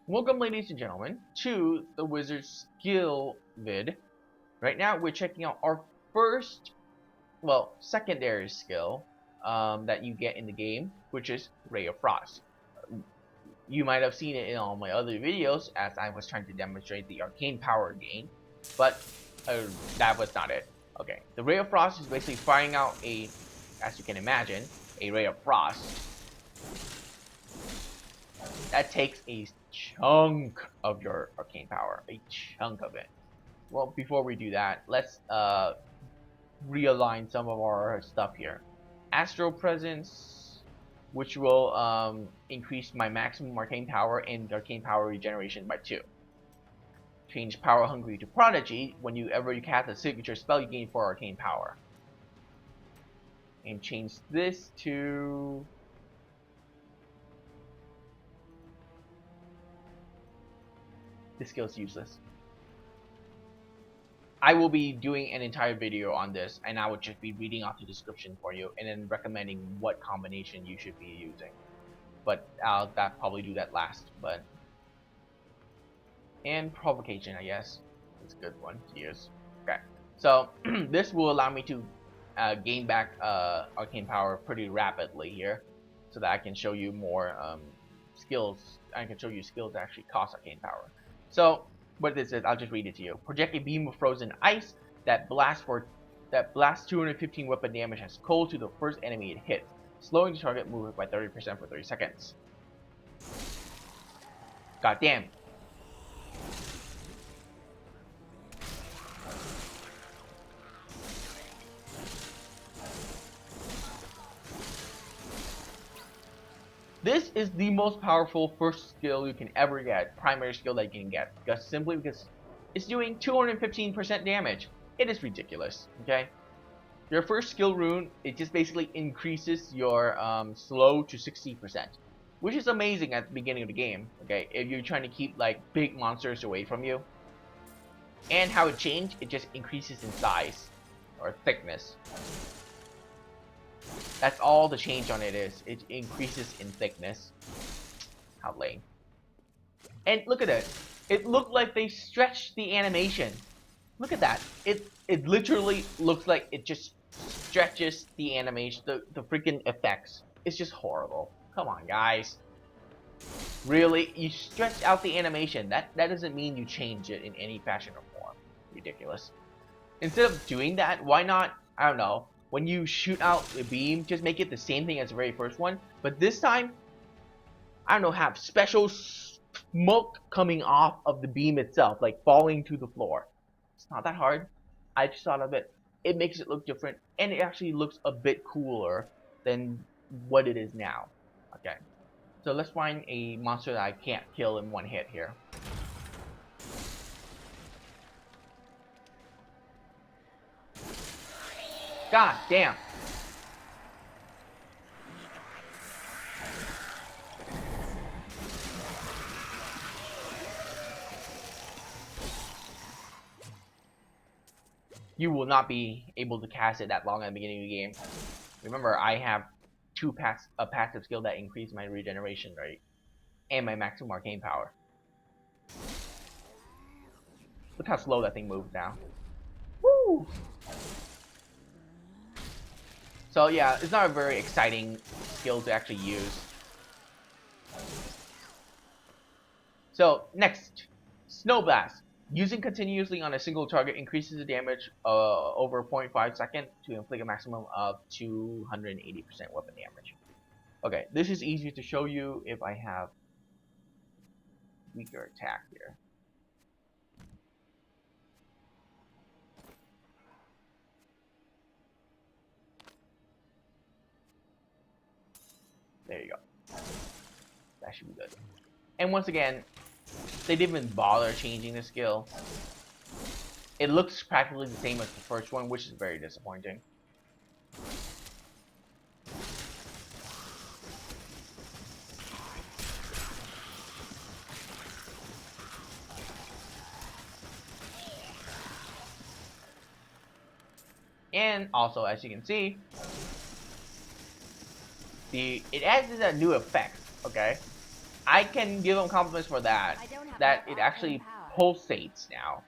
Welcome, ladies and gentlemen, to the Wizard Skill vid. Right now, we're checking out our first, secondary skill that you get in the game, which is Ray of Frost. You might have seen it in all my other videos as I was trying to demonstrate the arcane power gain, but that was not it. Okay, the Ray of Frost is basically firing out as you can imagine, a Ray of Frost that takes a chunk of your arcane power, a chunk of it. Well, before we do that, let's realign some of our stuff here. Astral Presence, which will increase my maximum arcane power and arcane power regeneration by 2. Change Power Hungry to Prodigy. Whenever you cast a signature spell, you gain 4 arcane power. And change this to... This skill is useless. I will be doing an entire video on this, and I would just be reading off the description for you, and then recommending what combination you should be using. But I'll probably do that last. And Provocation, I guess, it's a good one to use. Okay, so this will allow me to gain back arcane power pretty rapidly here, so that I can show you more skills. I can show you skills that actually cost arcane power. So what this is, I'll just read it to you. Project a beam of frozen ice that blasts 215 weapon damage as cold to the first enemy it hits, slowing the target movement by 30% for 30 seconds. God damn. This is the most powerful first skill you can ever get, primary skill that you can get, simply because it's doing 215% damage. It is ridiculous, okay? Your first skill rune, it just basically increases your slow to 60%, which is amazing at the beginning of the game, okay? If you're trying to keep like big monsters away from you. And how it changed, it just increases in size or thickness. That's all the change on it is. It increases in thickness. How lame. And look at it. It looked like they stretched the animation. Look at that. It literally looks like it just stretches the animation, the freaking effects. It's just horrible. Come on, guys. Really? You stretch out the animation. That doesn't mean you change it in any fashion or form. Ridiculous. Instead of doing that, why not, I don't know, when you shoot out the beam, just make it the same thing as the very first one. But this time, I don't know, have special smoke coming off of the beam itself, like falling to the floor. It's not that hard. I just thought of it. It makes it look different, and it actually looks a bit cooler than what it is now. Okay, so let's find a monster that I can't kill in one hit here. God damn. You will not be able to cast it that long at the beginning of the game. Remember, I have a passive skill that increase my regeneration rate and my maximum arcane power. Look how slow that thing moves now. Woo! So yeah, it's not a very exciting skill to actually use. So next, Snow Blast. Using continuously on a single target increases the damage over 0.5 seconds to inflict a maximum of 280% weapon damage. Okay, this is easier to show you if I have weaker attack here. There you go. That should be good. And once again, they didn't even bother changing the skill. It looks practically the same as the first one, which is very disappointing. And also, as you can see, it adds a new effect, okay? I can give him compliments for that. That it actually pulsates now,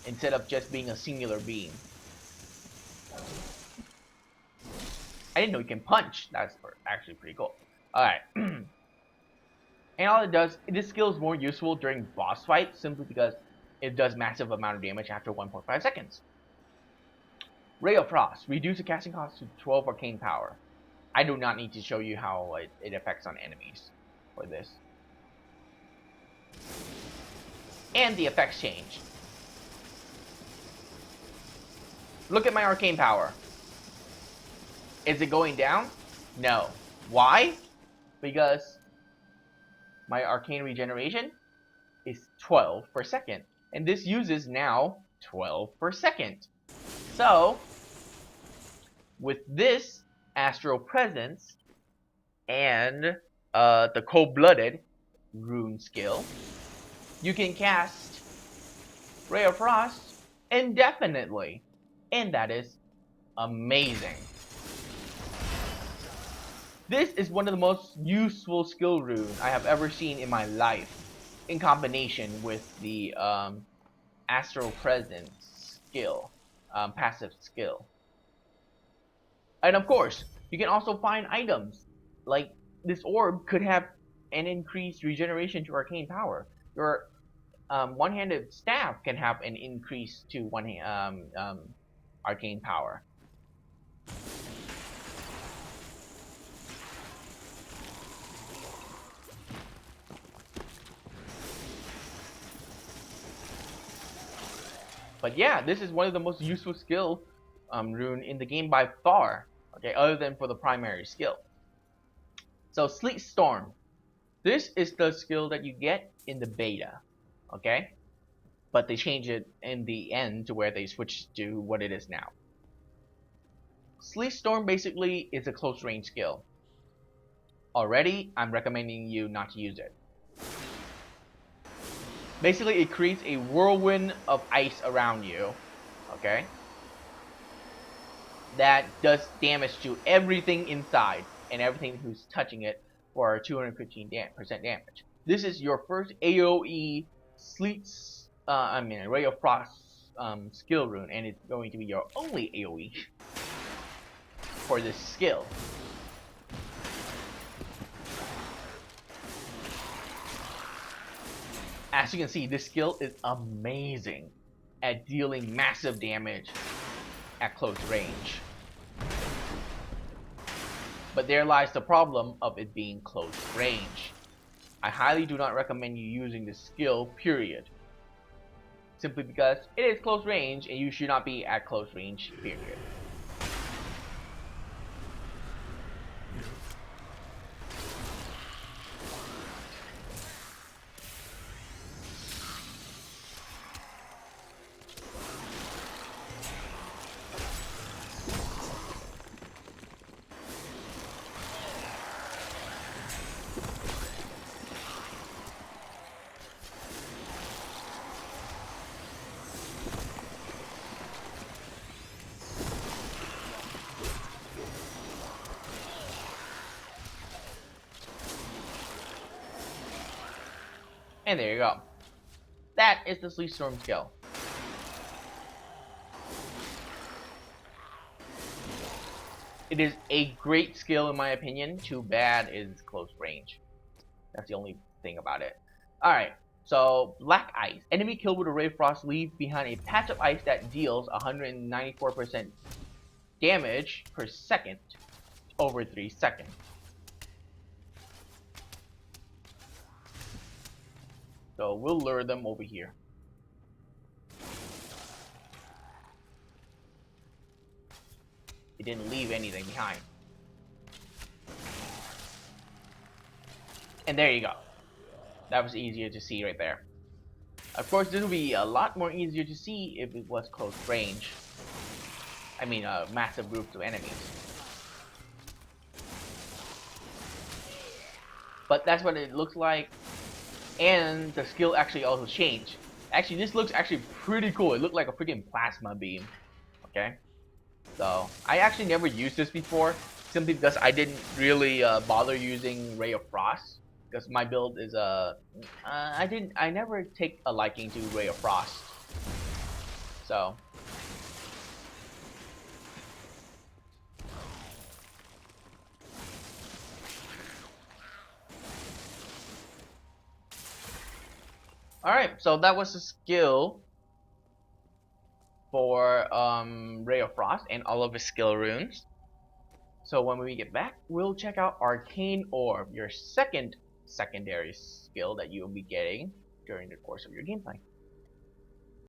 instead of just being a singular beam. I didn't know you can punch. That's actually pretty cool. Alright. And all it does, this skill is more useful during boss fights, simply because it does massive amount of damage after 1.5 seconds. Ray of Frost. Reduce the casting cost to 12 arcane power. I do not need to show you how it affects on enemies for this. And the effects change. Look at my arcane power. Is it going down? No. Why? Because my arcane regeneration is 12 per second. And this uses now 12 per second. So, with this Astral Presence and the Cold-Blooded rune skill, you can cast Ray of Frost indefinitely. And that is amazing. This is one of the most useful skill runes I have ever seen in my life, in combination with the Astral Presence skill, passive skill. And of course, you can also find items, like this orb could have an increased regeneration to arcane power. Your one-handed staff can have an increase to arcane power. But yeah, this is one of the most useful skill rune in the game by far. Okay, other than for the primary skill. So Sleet Storm. This is the skill that you get in the beta. Okay? But they change it in the end to where they switch to what it is now. Sleet Storm basically is a close range skill. Already, I'm recommending you not to use it. Basically, it creates a whirlwind of ice around you, okay? That does damage to everything inside and everything who's touching it for 215% damage. This is your first AoE Ray of Frost skill rune, and it's going to be your only AoE for this skill. As you can see, this skill is amazing at dealing massive damage at close range. But there lies the problem of it being close range. I highly do not recommend you using this skill, period. Simply because it is close range and you should not be at close range, period. And there you go. That is the Sleet Storm skill. It is a great skill in my opinion. Too bad it's close range. That's the only thing about it. Alright, so Black Ice. Enemy killed with a Ray of Frost leave behind a patch of ice that deals 194% damage per second over 3 seconds. So we'll lure them over here. It didn't leave anything behind. And there you go. That was easier to see right there. Of course, this would be a lot more easier to see if it was close range. I mean, massive groups of enemies. But that's what it looks like. And the skill actually also changed. Actually, this looks actually pretty cool. It looked like a freaking plasma beam. Okay? So, I actually never used this before. simply because I didn't really bother using Ray of Frost, because my build is I never take a liking to Ray of Frost. So alright, so that was a skill for Ray of Frost and all of his skill runes. So when we get back, we'll check out Arcane Orb, your second secondary skill that you'll be getting during the course of your gameplay.